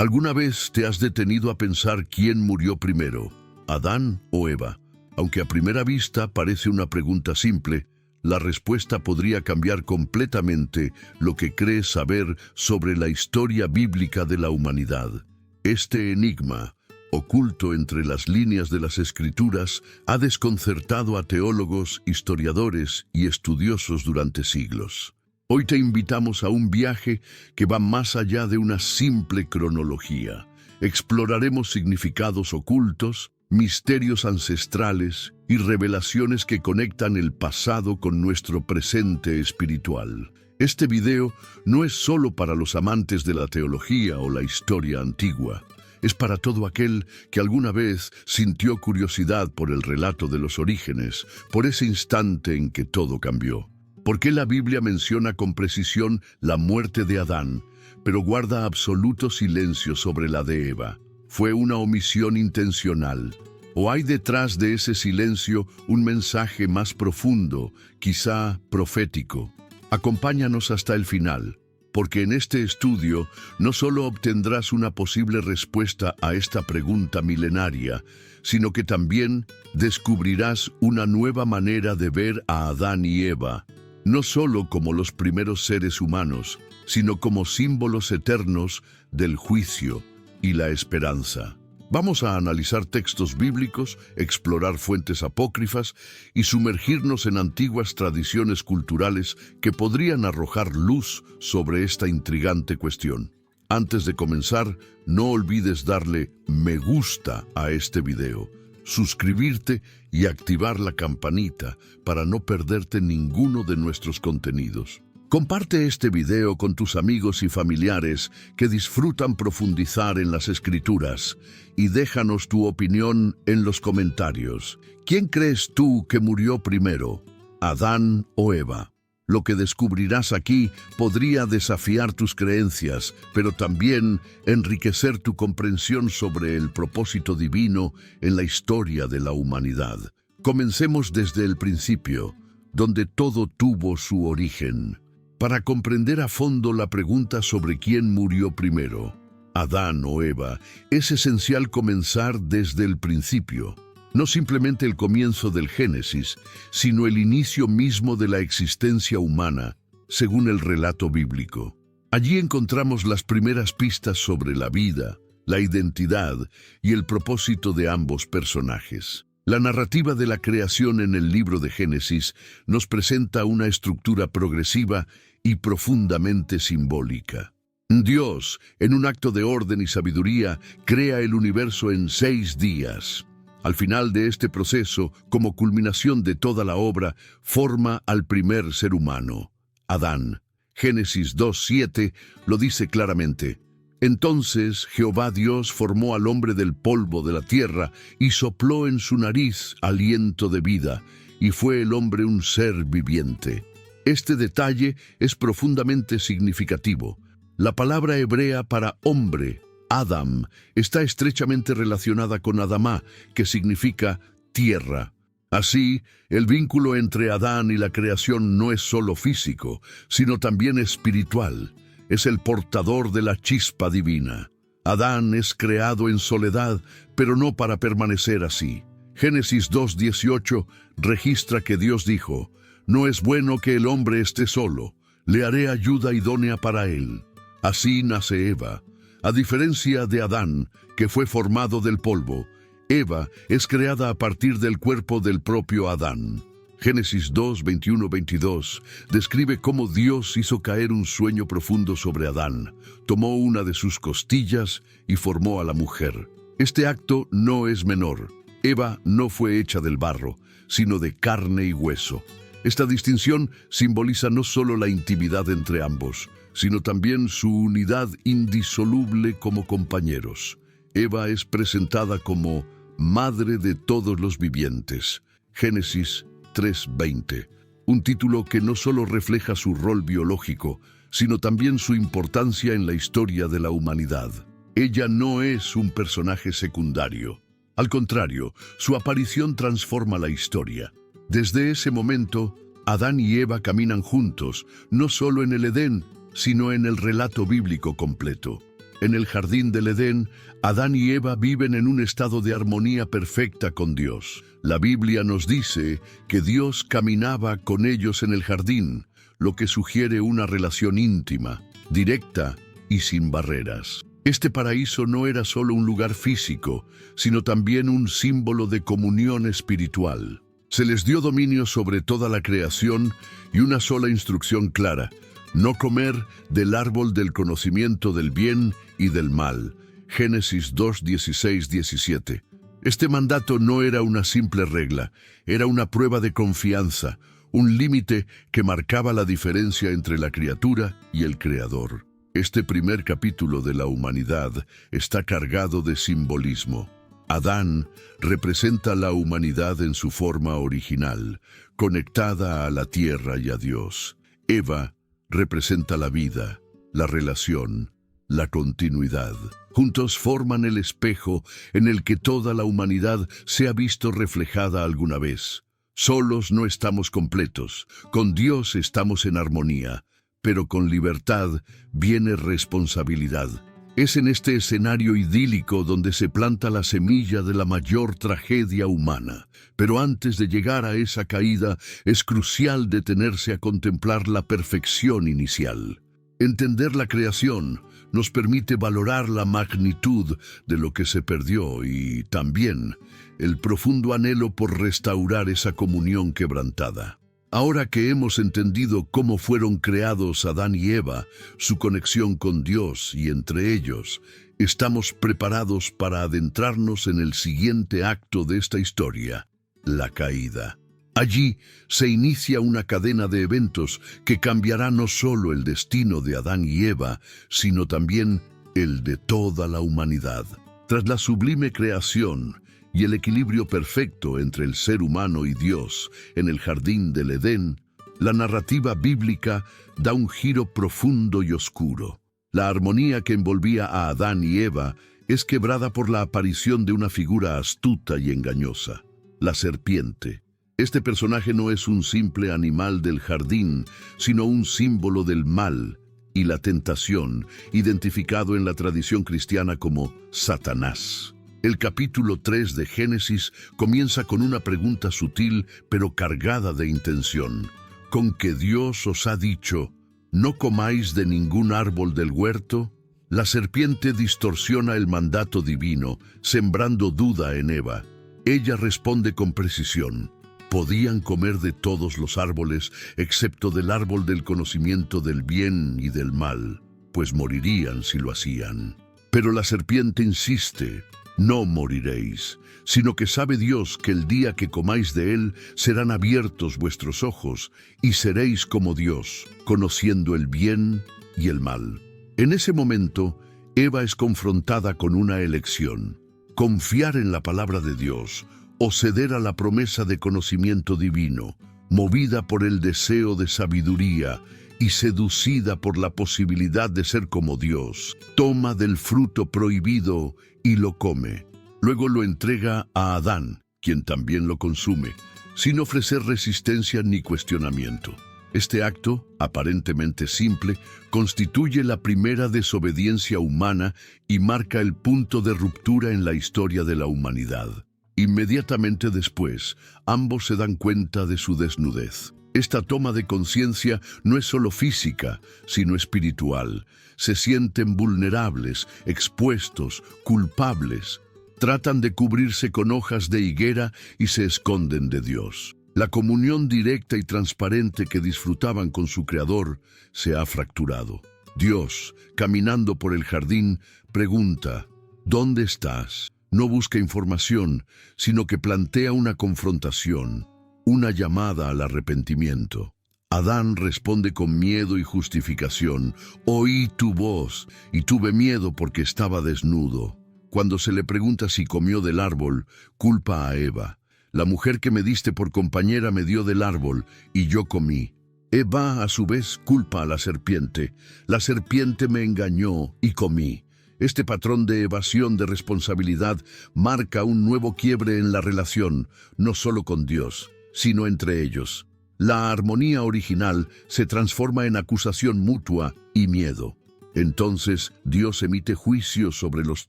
¿Alguna vez te has detenido a pensar quién murió primero, Adán o Eva? Aunque a primera vista parece una pregunta simple, la respuesta podría cambiar completamente lo que crees saber sobre la historia bíblica de la humanidad. Este enigma, oculto entre las líneas de las Escrituras, ha desconcertado a teólogos, historiadores y estudiosos durante siglos. Hoy te invitamos a un viaje que va más allá de una simple cronología. Exploraremos significados ocultos, misterios ancestrales y revelaciones que conectan el pasado con nuestro presente espiritual. Este video no es solo para los amantes de la teología o la historia antigua. Es para todo aquel que alguna vez sintió curiosidad por el relato de los orígenes, por ese instante en que todo cambió. ¿Por qué la Biblia menciona con precisión la muerte de Adán, pero guarda absoluto silencio sobre la de Eva? ¿Fue una omisión intencional? ¿O hay detrás de ese silencio un mensaje más profundo, quizá profético? Acompáñanos hasta el final, porque en este estudio no solo obtendrás una posible respuesta a esta pregunta milenaria, sino que también descubrirás una nueva manera de ver a Adán y Eva, no solo como los primeros seres humanos, sino como símbolos eternos del juicio y la esperanza. Vamos a analizar textos bíblicos, explorar fuentes apócrifas y sumergirnos en antiguas tradiciones culturales que podrían arrojar luz sobre esta intrigante cuestión. Antes de comenzar, no olvides darle me gusta a este video, suscribirte y activar la campanita para no perderte ninguno de nuestros contenidos. Comparte este video con tus amigos y familiares que disfrutan profundizar en las Escrituras y déjanos tu opinión en los comentarios. ¿Quién crees tú que murió primero, Adán o Eva? Lo que descubrirás aquí podría desafiar tus creencias, pero también enriquecer tu comprensión sobre el propósito divino en la historia de la humanidad. Comencemos desde el principio, donde todo tuvo su origen. Para comprender a fondo la pregunta sobre quién murió primero, Adán o Eva, es esencial comenzar desde el principio. No simplemente el comienzo del Génesis, sino el inicio mismo de la existencia humana, según el relato bíblico. Allí encontramos las primeras pistas sobre la vida, la identidad y el propósito de ambos personajes. La narrativa de la creación en el libro de Génesis nos presenta una estructura progresiva y profundamente simbólica. Dios, en un acto de orden y sabiduría, crea el universo en 6 días. Al final de este proceso, como culminación de toda la obra, forma al primer ser humano, Adán. Génesis 2:7 lo dice claramente. Entonces Jehová Dios formó al hombre del polvo de la tierra y sopló en su nariz aliento de vida, y fue el hombre un ser viviente. Este detalle es profundamente significativo. La palabra hebrea para hombre, Adam, está estrechamente relacionada con Adamá, que significa tierra. Así, el vínculo entre Adán y la creación no es solo físico, sino también espiritual. Es el portador de la chispa divina. Adán es creado en soledad, pero no para permanecer así. Génesis 2:18 registra que Dios dijo: «No es bueno que el hombre esté solo, le haré ayuda idónea para él». Así nace Eva. A diferencia de Adán, que fue formado del polvo, Eva es creada a partir del cuerpo del propio Adán. Génesis 2:21-22 describe cómo Dios hizo caer un sueño profundo sobre Adán, tomó una de sus costillas y formó a la mujer. Este acto no es menor. Eva no fue hecha del barro, sino de carne y hueso. Esta distinción simboliza no solo la intimidad entre ambos, sino también su unidad indisoluble como compañeros. Eva es presentada como madre de todos los vivientes. Génesis 3:20, un título que no solo refleja su rol biológico, sino también su importancia en la historia de la humanidad. Ella no es un personaje secundario. Al contrario, su aparición transforma la historia. Desde ese momento, Adán y Eva caminan juntos, no solo en el Edén, sino en el relato bíblico completo. En el jardín del Edén, Adán y Eva viven en un estado de armonía perfecta con Dios. La Biblia nos dice que Dios caminaba con ellos en el jardín, lo que sugiere una relación íntima, directa y sin barreras. Este paraíso no era solo un lugar físico, sino también un símbolo de comunión espiritual. Se les dio dominio sobre toda la creación y una sola instrucción clara: no comer del árbol del conocimiento del bien y del mal. Génesis 2, 16, 17. Este mandato no era una simple regla, era una prueba de confianza, un límite que marcaba la diferencia entre la criatura y el Creador. Este primer capítulo de la humanidad está cargado de simbolismo. Adán representa la humanidad en su forma original, conectada a la tierra y a Dios. Eva representa la vida, la relación, la continuidad. Juntos forman el espejo en el que toda la humanidad se ha visto reflejada alguna vez. Solos no estamos completos, con Dios estamos en armonía, pero con libertad viene responsabilidad. Es en este escenario idílico donde se planta la semilla de la mayor tragedia humana. Pero antes de llegar a esa caída, es crucial detenerse a contemplar la perfección inicial. Entender la creación nos permite valorar la magnitud de lo que se perdió y también el profundo anhelo por restaurar esa comunión quebrantada. Ahora que hemos entendido cómo fueron creados Adán y Eva, su conexión con Dios y entre ellos, estamos preparados para adentrarnos en el siguiente acto de esta historia: la caída. Allí se inicia una cadena de eventos que cambiará no solo el destino de Adán y Eva, sino también el de toda la humanidad. Tras la sublime creación y el equilibrio perfecto entre el ser humano y Dios en el jardín del Edén, la narrativa bíblica da un giro profundo y oscuro. La armonía que envolvía a Adán y Eva es quebrada por la aparición de una figura astuta y engañosa: la serpiente. Este personaje no es un simple animal del jardín, sino un símbolo del mal y la tentación, identificado en la tradición cristiana como Satanás. El capítulo 3 de Génesis comienza con una pregunta sutil pero cargada de intención: ¿con que Dios os ha dicho, no comáis de ningún árbol del huerto? La serpiente distorsiona el mandato divino, sembrando duda en Eva. Ella responde con precisión: podían comer de todos los árboles, excepto del árbol del conocimiento del bien y del mal, pues morirían si lo hacían. Pero la serpiente insiste: no moriréis, sino que sabe Dios que el día que comáis de él serán abiertos vuestros ojos y seréis como Dios, conociendo el bien y el mal. En ese momento, Eva es confrontada con una elección: confiar en la palabra de Dios o ceder a la promesa de conocimiento divino. Movida por el deseo de sabiduría y seducida por la posibilidad de ser como Dios, toma del fruto prohibido y lo come. Luego lo entrega a Adán, quien también lo consume, sin ofrecer resistencia ni cuestionamiento. Este acto, aparentemente simple, constituye la primera desobediencia humana y marca el punto de ruptura en la historia de la humanidad. Inmediatamente después, ambos se dan cuenta de su desnudez. Esta toma de conciencia no es solo física, sino espiritual. Se sienten vulnerables, expuestos, culpables. Tratan de cubrirse con hojas de higuera y se esconden de Dios. La comunión directa y transparente que disfrutaban con su Creador se ha fracturado. Dios, caminando por el jardín, pregunta: ¿dónde estás? No busca información, sino que plantea una confrontación, una llamada al arrepentimiento. Adán responde con miedo y justificación: oí tu voz y tuve miedo porque estaba desnudo. Cuando se le pregunta si comió del árbol, culpa a Eva: la mujer que me diste por compañera me dio del árbol y yo comí. Eva, a su vez, culpa a la serpiente: la serpiente me engañó y comí. Este patrón de evasión de responsabilidad marca un nuevo quiebre en la relación, no solo con Dios, sino entre ellos. La armonía original se transforma en acusación mutua y miedo. Entonces Dios emite juicio sobre los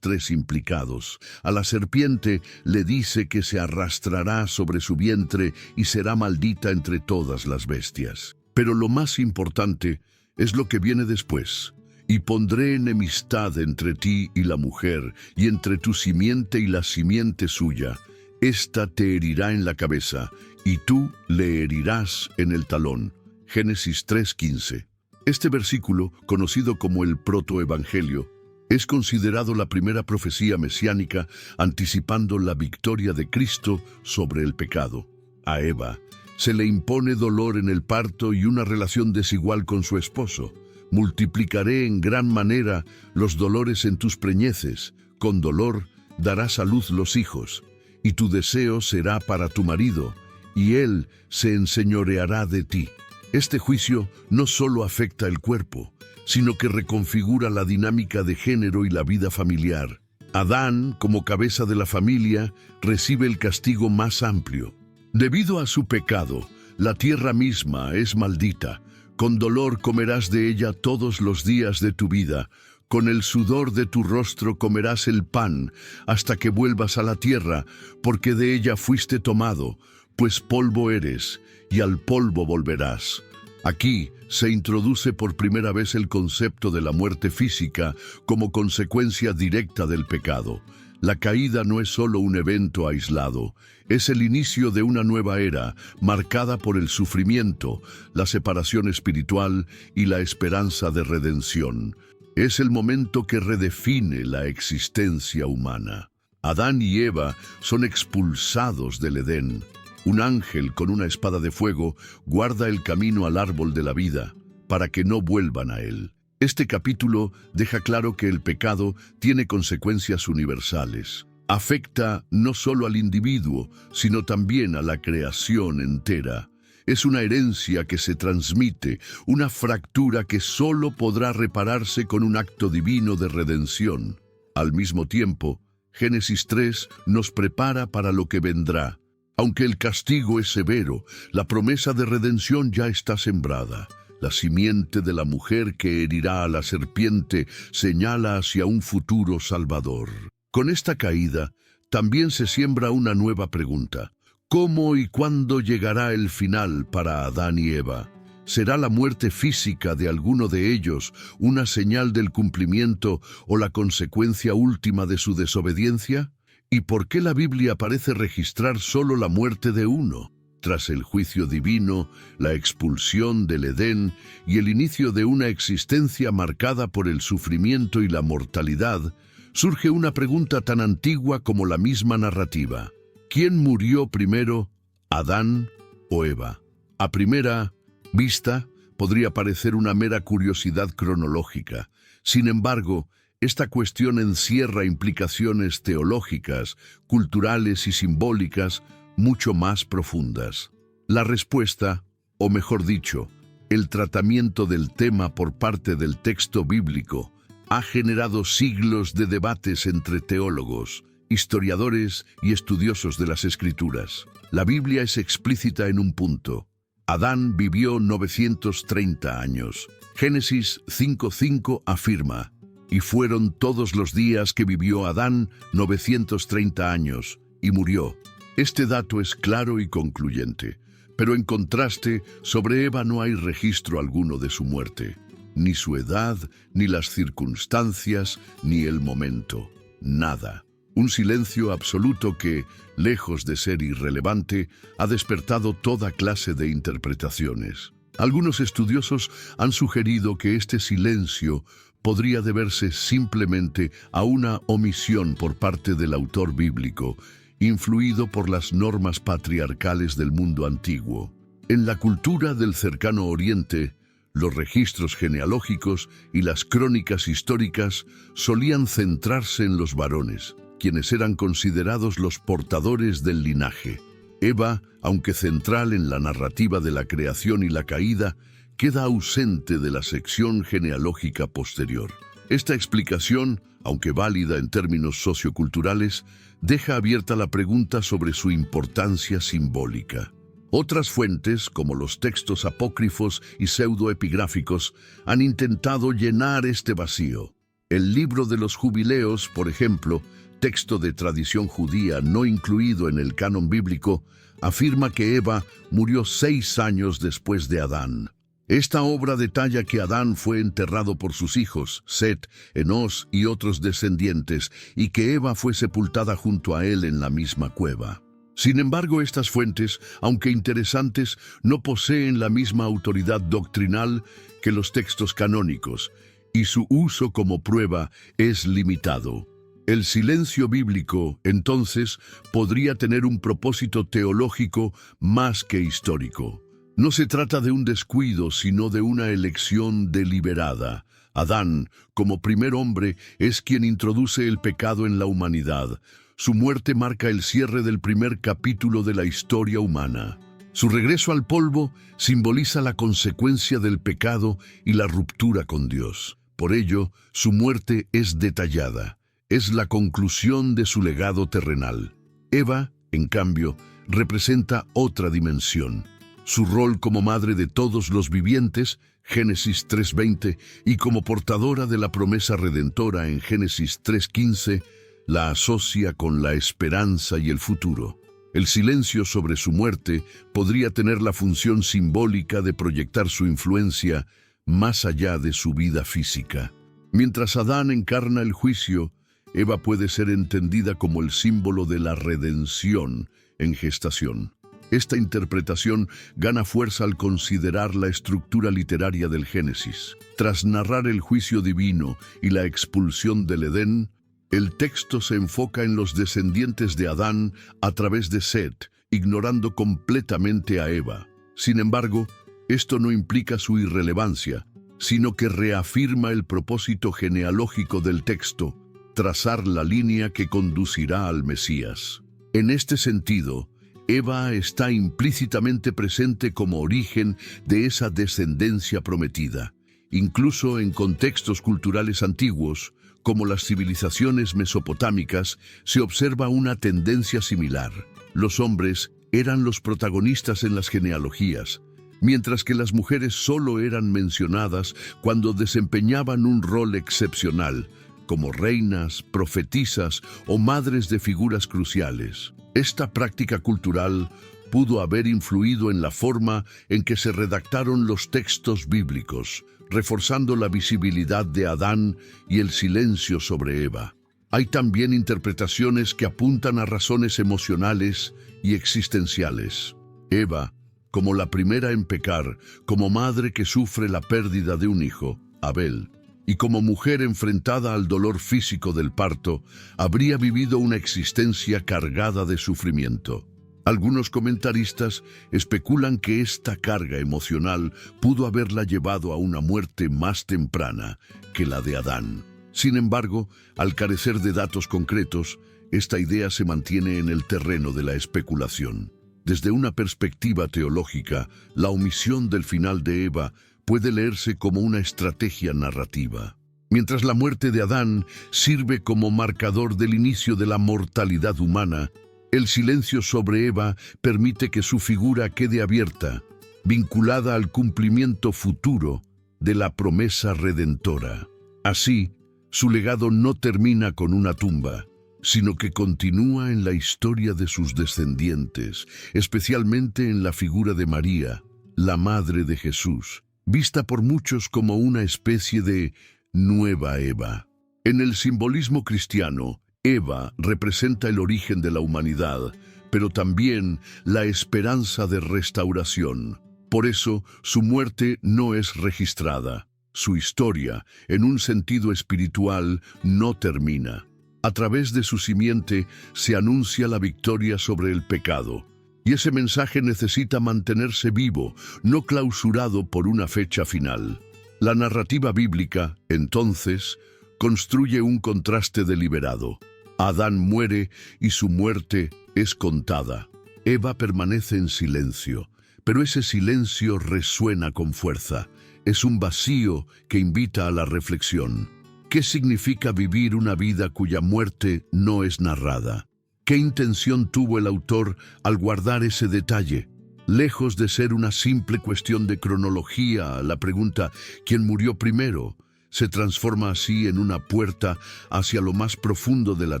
tres implicados. A la serpiente le dice que se arrastrará sobre su vientre y será maldita entre todas las bestias. Pero lo más importante es lo que viene después. Y pondré enemistad entre ti y la mujer, y entre tu simiente y la simiente suya. Esta te herirá en la cabeza, y tú le herirás en el talón. Génesis 3:15. Este versículo, conocido como el protoevangelio, es considerado la primera profecía mesiánica anticipando la victoria de Cristo sobre el pecado. A Eva se le impone dolor en el parto y una relación desigual con su esposo. Multiplicaré en gran manera los dolores en tus preñeces. Con dolor darás a luz los hijos, y tu deseo será para tu marido, y él se enseñoreará de ti. Este juicio no solo afecta el cuerpo, sino que reconfigura la dinámica de género y la vida familiar. Adán, como cabeza de la familia, recibe el castigo más amplio. Debido a su pecado, la tierra misma es maldita. Con dolor comerás de ella todos los días de tu vida. Con el sudor de tu rostro comerás el pan, hasta que vuelvas a la tierra, porque de ella fuiste tomado, pues polvo eres, y al polvo volverás. Aquí se introduce por primera vez el concepto de la muerte física como consecuencia directa del pecado. La caída no es solo un evento aislado, es el inicio de una nueva era, marcada por el sufrimiento, la separación espiritual y la esperanza de redención. Es el momento que redefine la existencia humana. Adán y Eva son expulsados del Edén. Un ángel con una espada de fuego guarda el camino al árbol de la vida, para que no vuelvan a él. Este capítulo deja claro que el pecado tiene consecuencias universales. Afecta no solo al individuo, sino también a la creación entera. Es una herencia que se transmite, una fractura que solo podrá repararse con un acto divino de redención. Al mismo tiempo, Génesis 3 nos prepara para lo que vendrá. Aunque el castigo es severo, la promesa de redención ya está sembrada. La simiente de la mujer que herirá a la serpiente señala hacia un futuro salvador. Con esta caída, también se siembra una nueva pregunta. ¿Cómo y cuándo llegará el final para Adán y Eva? ¿Será la muerte física de alguno de ellos una señal del cumplimiento o la consecuencia última de su desobediencia? ¿Y por qué la Biblia parece registrar solo la muerte de uno? Tras el juicio divino, la expulsión del Edén y el inicio de una existencia marcada por el sufrimiento y la mortalidad, surge una pregunta tan antigua como la misma narrativa. ¿Quién murió primero, Adán o Eva? A primera vista, podría parecer una mera curiosidad cronológica. Sin embargo, esta cuestión encierra implicaciones teológicas, culturales y simbólicas mucho más profundas. La respuesta, o mejor dicho, el tratamiento del tema por parte del texto bíblico, ha generado siglos de debates entre teólogos, historiadores y estudiosos de las Escrituras. La Biblia es explícita en un punto. Adán vivió 930 años. Génesis 5:5 afirma: «Y fueron todos los días que vivió Adán 930 años, y murió». Este dato es claro y concluyente, pero en contraste, sobre Eva no hay registro alguno de su muerte. Ni su edad, ni las circunstancias, ni el momento. Nada. Un silencio absoluto que, lejos de ser irrelevante, ha despertado toda clase de interpretaciones. Algunos estudiosos han sugerido que este silencio podría deberse simplemente a una omisión por parte del autor bíblico, influido por las normas patriarcales del mundo antiguo. En la cultura del cercano Oriente, los registros genealógicos y las crónicas históricas solían centrarse en los varones, quienes eran considerados los portadores del linaje. Eva, aunque central en la narrativa de la creación y la caída, queda ausente de la sección genealógica posterior. Esta explicación, aunque válida en términos socioculturales, deja abierta la pregunta sobre su importancia simbólica. Otras fuentes, como los textos apócrifos y pseudoepigráficos, han intentado llenar este vacío. El libro de los Jubileos, por ejemplo, texto de tradición judía no incluido en el canon bíblico, afirma que Eva murió 6 años después de Adán. Esta obra detalla que Adán fue enterrado por sus hijos, Set, Enós y otros descendientes, y que Eva fue sepultada junto a él en la misma cueva. Sin embargo, estas fuentes, aunque interesantes, no poseen la misma autoridad doctrinal que los textos canónicos, y su uso como prueba es limitado. El silencio bíblico, entonces, podría tener un propósito teológico más que histórico. No se trata de un descuido, sino de una elección deliberada. Adán, como primer hombre, es quien introduce el pecado en la humanidad. Su muerte marca el cierre del primer capítulo de la historia humana. Su regreso al polvo simboliza la consecuencia del pecado y la ruptura con Dios. Por ello, su muerte es detallada. Es la conclusión de su legado terrenal. Eva, en cambio, representa otra dimensión. Su rol como madre de todos los vivientes, Génesis 3:20, y como portadora de la promesa redentora en Génesis 3:15, la asocia con la esperanza y el futuro. El silencio sobre su muerte podría tener la función simbólica de proyectar su influencia más allá de su vida física. Mientras Adán encarna el juicio, Eva puede ser entendida como el símbolo de la redención en gestación. Esta interpretación gana fuerza al considerar la estructura literaria del Génesis. Tras narrar el juicio divino y la expulsión del Edén, el texto se enfoca en los descendientes de Adán a través de Set, ignorando completamente a Eva. Sin embargo, esto no implica su irrelevancia, sino que reafirma el propósito genealógico del texto, trazar la línea que conducirá al Mesías. En este sentido, Eva está implícitamente presente como origen de esa descendencia prometida. Incluso en contextos culturales antiguos, como las civilizaciones mesopotámicas, se observa una tendencia similar. Los hombres eran los protagonistas en las genealogías, mientras que las mujeres solo eran mencionadas cuando desempeñaban un rol excepcional, como reinas, profetisas o madres de figuras cruciales. Esta práctica cultural pudo haber influido en la forma en que se redactaron los textos bíblicos, reforzando la visibilidad de Adán y el silencio sobre Eva. Hay también interpretaciones que apuntan a razones emocionales y existenciales. Eva, como la primera en pecar, como madre que sufre la pérdida de un hijo, Abel, y como mujer enfrentada al dolor físico del parto, habría vivido una existencia cargada de sufrimiento. Algunos comentaristas especulan que esta carga emocional pudo haberla llevado a una muerte más temprana que la de Adán. Sin embargo, al carecer de datos concretos, esta idea se mantiene en el terreno de la especulación. Desde una perspectiva teológica, la omisión del final de Eva puede leerse como una estrategia narrativa. Mientras la muerte de Adán sirve como marcador del inicio de la mortalidad humana, el silencio sobre Eva permite que su figura quede abierta, vinculada al cumplimiento futuro de la promesa redentora. Así, su legado no termina con una tumba, sino que continúa en la historia de sus descendientes, especialmente en la figura de María, la madre de Jesús, vista por muchos como una especie de nueva Eva. En el simbolismo cristiano, Eva representa el origen de la humanidad, pero también la esperanza de restauración. Por eso, su muerte no es registrada. Su historia, en un sentido espiritual, no termina. A través de su simiente se anuncia la victoria sobre el pecado. Y ese mensaje necesita mantenerse vivo, no clausurado por una fecha final. La narrativa bíblica, entonces, construye un contraste deliberado. Adán muere y su muerte es contada. Eva permanece en silencio, pero ese silencio resuena con fuerza. Es un vacío que invita a la reflexión. ¿Qué significa vivir una vida cuya muerte no es narrada? ¿Qué intención tuvo el autor al guardar ese detalle? Lejos de ser una simple cuestión de cronología, la pregunta ¿quién murió primero? Se transforma así en una puerta hacia lo más profundo de la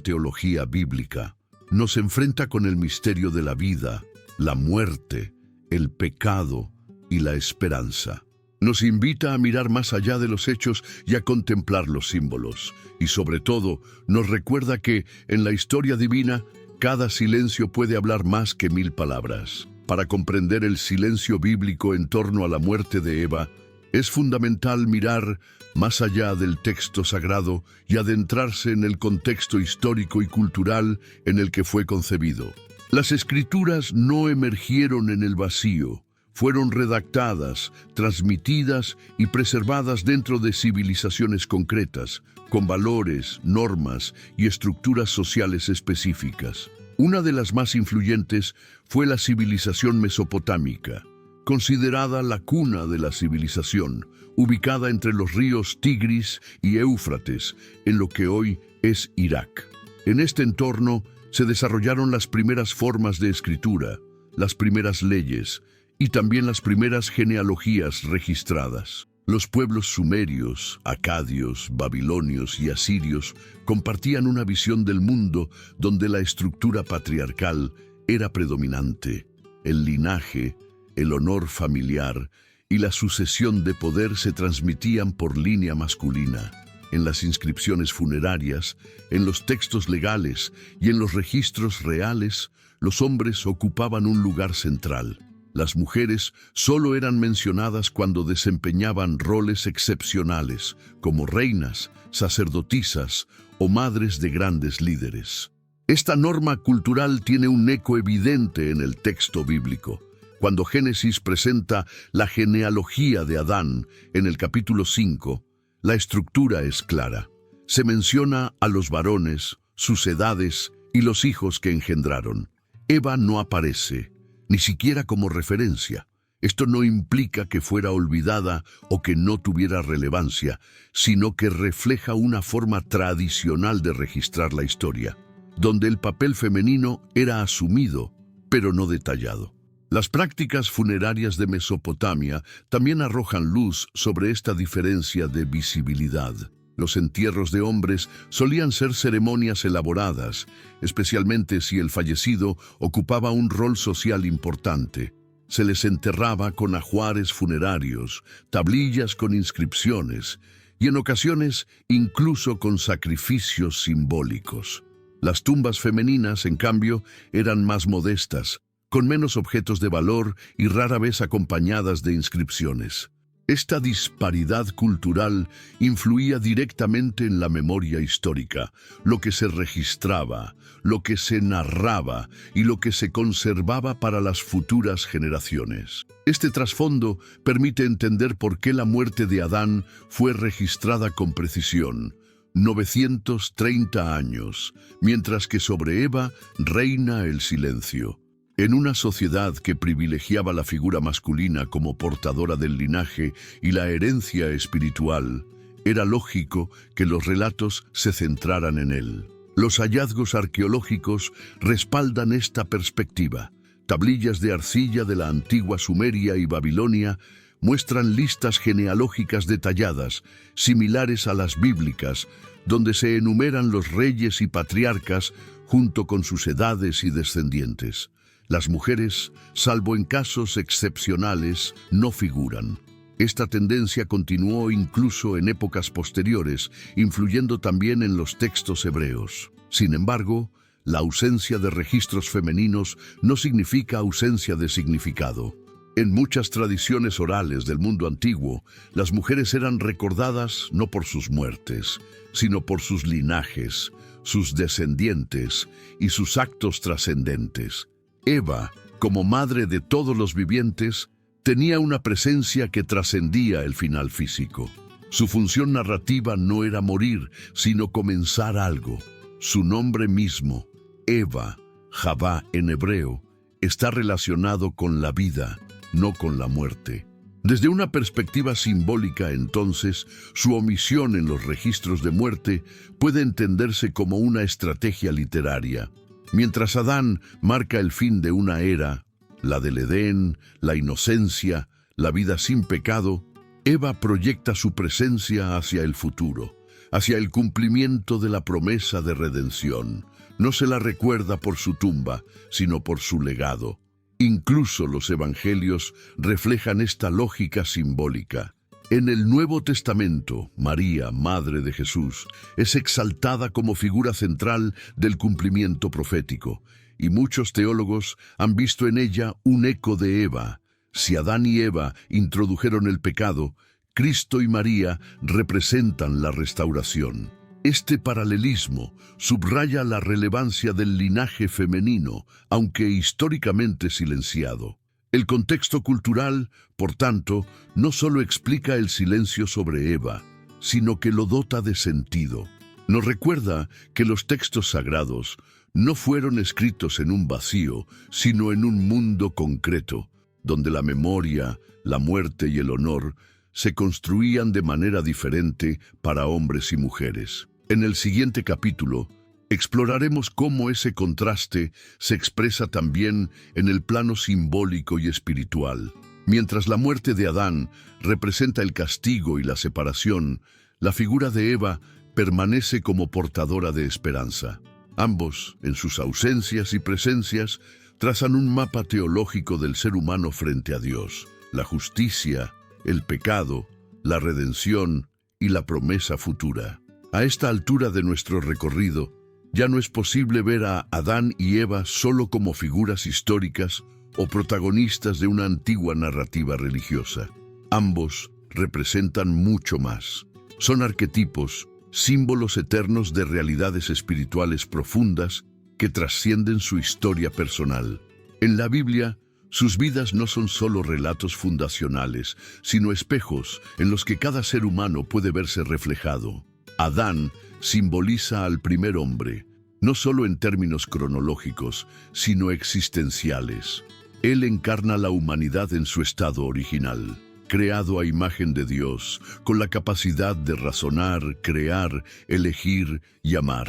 teología bíblica. Nos enfrenta con el misterio de la vida, la muerte, el pecado y la esperanza. Nos invita a mirar más allá de los hechos y a contemplar los símbolos. Y sobre todo, nos recuerda que, en la historia divina, cada silencio puede hablar más que 1000 palabras. Para comprender el silencio bíblico en torno a la muerte de Eva, es fundamental mirar más allá del texto sagrado y adentrarse en el contexto histórico y cultural en el que fue concebido. Las escrituras no emergieron en el vacío, fueron redactadas, transmitidas y preservadas dentro de civilizaciones concretas, con valores, normas y estructuras sociales específicas. Una de las más influyentes fue la civilización mesopotámica, considerada la cuna de la civilización, ubicada entre los ríos Tigris y Éufrates, en lo que hoy es Irak. En este entorno se desarrollaron las primeras formas de escritura, las primeras leyes y también las primeras genealogías registradas. Los pueblos sumerios, acadios, babilonios y asirios compartían una visión del mundo donde la estructura patriarcal era predominante. El linaje, el honor familiar y la sucesión de poder se transmitían por línea masculina. En las inscripciones funerarias, en los textos legales y en los registros reales, los hombres ocupaban un lugar central. Las mujeres solo eran mencionadas cuando desempeñaban roles excepcionales, como reinas, sacerdotisas o madres de grandes líderes. Esta norma cultural tiene un eco evidente en el texto bíblico. Cuando Génesis presenta la genealogía de Adán en el capítulo 5, la estructura es clara. Se menciona a los varones, sus edades y los hijos que engendraron. Eva no aparece, ni siquiera como referencia. Esto no implica que fuera olvidada o que no tuviera relevancia, sino que refleja una forma tradicional de registrar la historia, donde el papel femenino era asumido, pero no detallado. Las prácticas funerarias de Mesopotamia también arrojan luz sobre esta diferencia de visibilidad. Los entierros de hombres solían ser ceremonias elaboradas, especialmente si el fallecido ocupaba un rol social importante. Se les enterraba con ajuares funerarios, tablillas con inscripciones y en ocasiones incluso con sacrificios simbólicos. Las tumbas femeninas, en cambio, eran más modestas, con menos objetos de valor y rara vez acompañadas de inscripciones. Esta disparidad cultural influía directamente en la memoria histórica, lo que se registraba, lo que se narraba y lo que se conservaba para las futuras generaciones. Este trasfondo permite entender por qué la muerte de Adán fue registrada con precisión, 930 años, mientras que sobre Eva reina el silencio. En una sociedad que privilegiaba la figura masculina como portadora del linaje y la herencia espiritual, era lógico que los relatos se centraran en él. Los hallazgos arqueológicos respaldan esta perspectiva. Tablillas de arcilla de la antigua Sumeria y Babilonia muestran listas genealógicas detalladas, similares a las bíblicas, donde se enumeran los reyes y patriarcas junto con sus edades y descendientes. Las mujeres, salvo en casos excepcionales, no figuran. Esta tendencia continuó incluso en épocas posteriores, influyendo también en los textos hebreos. Sin embargo, la ausencia de registros femeninos no significa ausencia de significado. En muchas tradiciones orales del mundo antiguo, las mujeres eran recordadas no por sus muertes, sino por sus linajes, sus descendientes y sus actos trascendentes. Eva, como madre de todos los vivientes, tenía una presencia que trascendía el final físico. Su función narrativa no era morir, sino comenzar algo. Su nombre mismo, Eva, Javá en hebreo, está relacionado con la vida, no con la muerte. Desde una perspectiva simbólica, entonces, su omisión en los registros de muerte puede entenderse como una estrategia literaria. Mientras Adán marca el fin de una era, la del Edén, la inocencia, la vida sin pecado, Eva proyecta su presencia hacia el futuro, hacia el cumplimiento de la promesa de redención. No se la recuerda por su tumba, sino por su legado. Incluso los evangelios reflejan esta lógica simbólica. En el Nuevo Testamento, María, Madre de Jesús, es exaltada como figura central del cumplimiento profético, y muchos teólogos han visto en ella un eco de Eva. Si Adán y Eva introdujeron el pecado, Cristo y María representan la restauración. Este paralelismo subraya la relevancia del linaje femenino, aunque históricamente silenciado. El contexto cultural, por tanto, no solo explica el silencio sobre Eva, sino que lo dota de sentido. Nos recuerda que los textos sagrados no fueron escritos en un vacío, sino en un mundo concreto, donde la memoria, la muerte y el honor se construían de manera diferente para hombres y mujeres. En el siguiente capítulo, exploraremos cómo ese contraste se expresa también en el plano simbólico y espiritual. Mientras la muerte de Adán representa el castigo y la separación, la figura de Eva permanece como portadora de esperanza. Ambos, en sus ausencias y presencias, trazan un mapa teológico del ser humano frente a Dios, la justicia, el pecado, la redención y la promesa futura. A esta altura de nuestro recorrido, ya no es posible ver a Adán y Eva solo como figuras históricas o protagonistas de una antigua narrativa religiosa. Ambos representan mucho más. Son arquetipos, símbolos eternos de realidades espirituales profundas que trascienden su historia personal. En la Biblia, sus vidas no son solo relatos fundacionales, sino espejos en los que cada ser humano puede verse reflejado. Adán simboliza al primer hombre, no solo en términos cronológicos, sino existenciales. Él encarna la humanidad en su estado original, creado a imagen de Dios, con la capacidad de razonar, crear, elegir y amar.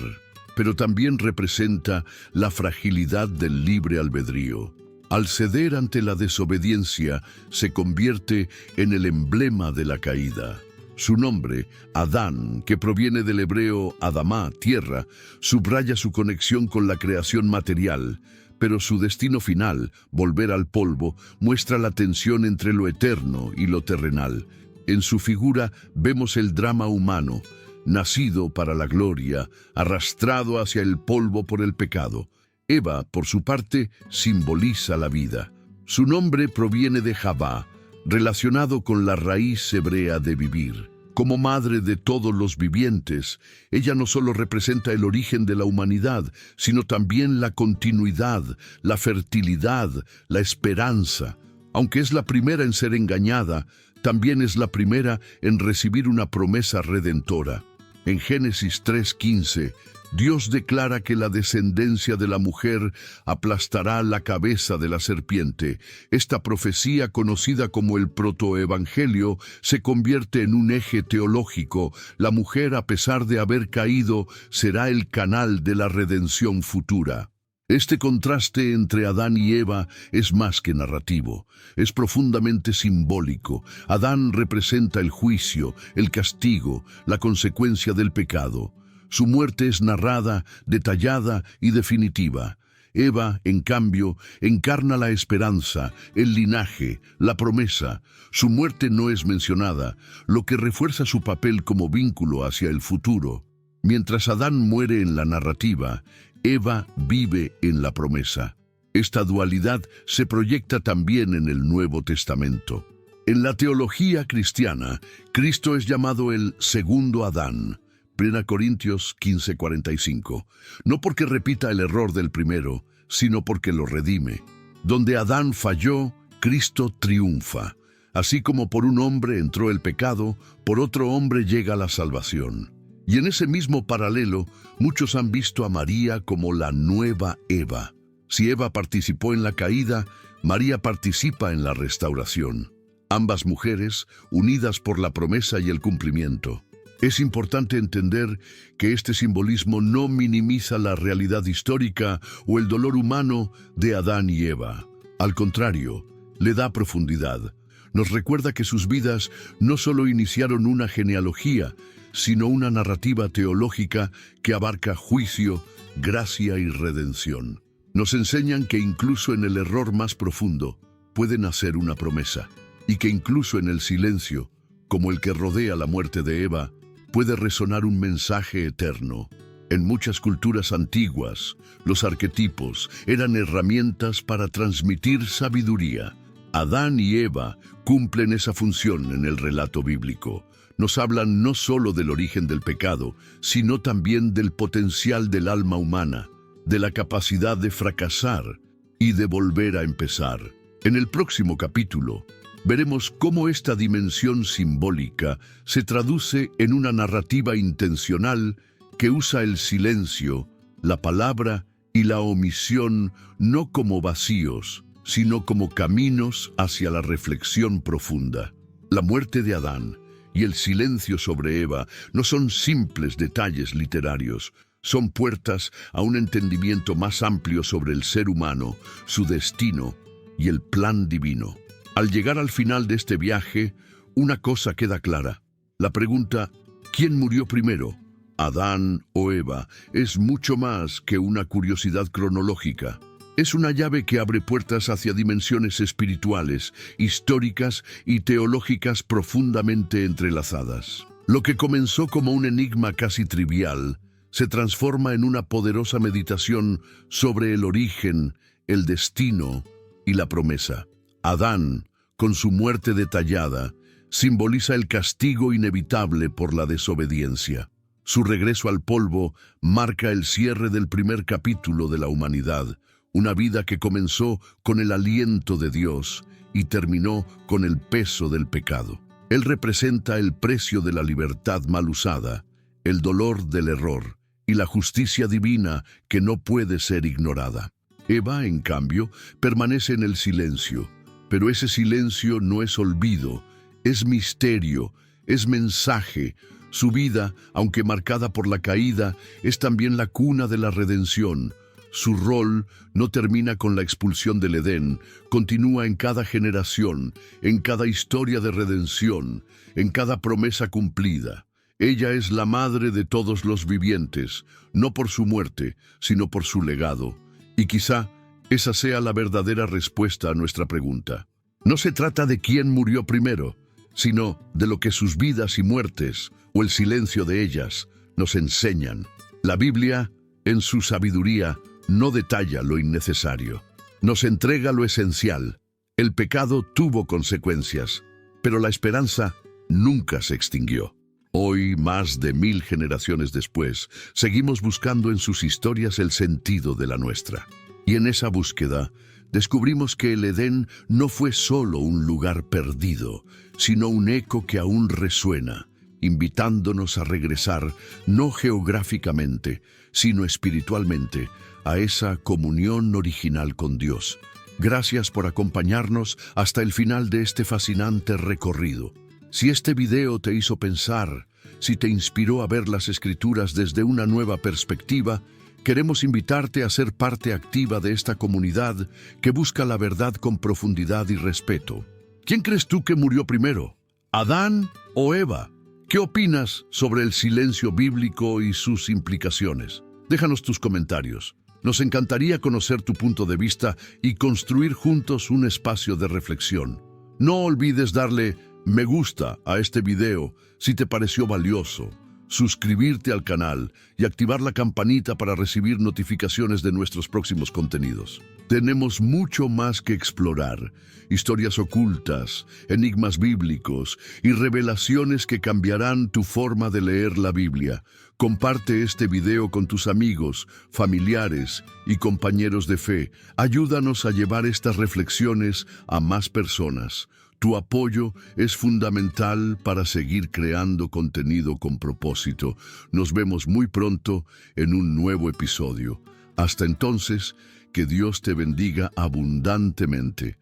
Pero también representa la fragilidad del libre albedrío. Al ceder ante la desobediencia, se convierte en el emblema de la caída. Su nombre, Adán, que proviene del hebreo Adamá, tierra, subraya su conexión con la creación material, pero su destino final, volver al polvo, muestra la tensión entre lo eterno y lo terrenal. En su figura vemos el drama humano, nacido para la gloria, arrastrado hacia el polvo por el pecado. Eva, por su parte, simboliza la vida. Su nombre proviene de Javá, relacionado con la raíz hebrea de vivir. Como madre de todos los vivientes, ella no solo representa el origen de la humanidad, sino también la continuidad, la fertilidad, la esperanza. Aunque es la primera en ser engañada, también es la primera en recibir una promesa redentora. En Génesis 3:15, Dios declara que la descendencia de la mujer aplastará la cabeza de la serpiente. Esta profecía, conocida como el protoevangelio, se convierte en un eje teológico. La mujer, a pesar de haber caído, será el canal de la redención futura. Este contraste entre Adán y Eva es más que narrativo, es profundamente simbólico. Adán representa el juicio, el castigo, la consecuencia del pecado. Su muerte es narrada, detallada y definitiva. Eva, en cambio, encarna la esperanza, el linaje, la promesa. Su muerte no es mencionada, lo que refuerza su papel como vínculo hacia el futuro. Mientras Adán muere en la narrativa, Eva vive en la promesa. Esta dualidad se proyecta también en el Nuevo Testamento. En la teología cristiana, Cristo es llamado el segundo Adán. 1 Corintios 15:45. No porque repita el error del primero, sino porque lo redime. Donde Adán falló, Cristo triunfa. Así como por un hombre entró el pecado, por otro hombre llega la salvación. Y en ese mismo paralelo, muchos han visto a María como la nueva Eva. Si Eva participó en la caída, María participa en la restauración. Ambas mujeres, unidas por la promesa y el cumplimiento. Es importante entender que este simbolismo no minimiza la realidad histórica o el dolor humano de Adán y Eva. Al contrario, le da profundidad. Nos recuerda que sus vidas no solo iniciaron una genealogía, sino una narrativa teológica que abarca juicio, gracia y redención. Nos enseñan que incluso en el error más profundo puede nacer una promesa, y que incluso en el silencio, como el que rodea la muerte de Eva, puede resonar un mensaje eterno. En muchas culturas antiguas, los arquetipos eran herramientas para transmitir sabiduría. Adán y Eva cumplen esa función en el relato bíblico. Nos hablan no solo del origen del pecado, sino también del potencial del alma humana, de la capacidad de fracasar y de volver a empezar. En el próximo capítulo, veremos cómo esta dimensión simbólica se traduce en una narrativa intencional que usa el silencio, la palabra y la omisión no como vacíos, sino como caminos hacia la reflexión profunda. La muerte de Adán y el silencio sobre Eva no son simples detalles literarios, son puertas a un entendimiento más amplio sobre el ser humano, su destino y el plan divino. Al llegar al final de este viaje, una cosa queda clara. La pregunta, ¿quién murió primero? ¿Adán o Eva? Es mucho más que una curiosidad cronológica. Es una llave que abre puertas hacia dimensiones espirituales, históricas y teológicas profundamente entrelazadas. Lo que comenzó como un enigma casi trivial, se transforma en una poderosa meditación sobre el origen, el destino y la promesa. Adán, con su muerte detallada, simboliza el castigo inevitable por la desobediencia. Su regreso al polvo marca el cierre del primer capítulo de la humanidad, una vida que comenzó con el aliento de Dios y terminó con el peso del pecado. Él representa el precio de la libertad mal usada, el dolor del error y la justicia divina que no puede ser ignorada. Eva, en cambio, permanece en el silencio, pero ese silencio no es olvido, es misterio, es mensaje. Su vida, aunque marcada por la caída, es también la cuna de la redención. Su rol no termina con la expulsión del Edén, continúa en cada generación, en cada historia de redención, en cada promesa cumplida. Ella es la madre de todos los vivientes, no por su muerte, sino por su legado. Y quizá esa sea la verdadera respuesta a nuestra pregunta. No se trata de quién murió primero, sino de lo que sus vidas y muertes, o el silencio de ellas, nos enseñan. La Biblia, en su sabiduría, no detalla lo innecesario. Nos entrega lo esencial. El pecado tuvo consecuencias, pero la esperanza nunca se extinguió. Hoy, más de 1000 generaciones después, seguimos buscando en sus historias el sentido de la nuestra. Y en esa búsqueda, descubrimos que el Edén no fue solo un lugar perdido, sino un eco que aún resuena, invitándonos a regresar, no geográficamente, sino espiritualmente, a esa comunión original con Dios. Gracias por acompañarnos hasta el final de este fascinante recorrido. Si este video te hizo pensar, si te inspiró a ver las Escrituras desde una nueva perspectiva, queremos invitarte a ser parte activa de esta comunidad que busca la verdad con profundidad y respeto. ¿Quién crees tú que murió primero? ¿Adán o Eva? ¿Qué opinas sobre el silencio bíblico y sus implicaciones? Déjanos tus comentarios. Nos encantaría conocer tu punto de vista y construir juntos un espacio de reflexión. No olvides darle me gusta a este video si te pareció valioso, suscribirte al canal y activar la campanita para recibir notificaciones de nuestros próximos contenidos. Tenemos mucho más que explorar, historias ocultas, enigmas bíblicos y revelaciones que cambiarán tu forma de leer la Biblia. Comparte este video con tus amigos, familiares y compañeros de fe. Ayúdanos a llevar estas reflexiones a más personas. Tu apoyo es fundamental para seguir creando contenido con propósito. Nos vemos muy pronto en un nuevo episodio. Hasta entonces, que Dios te bendiga abundantemente.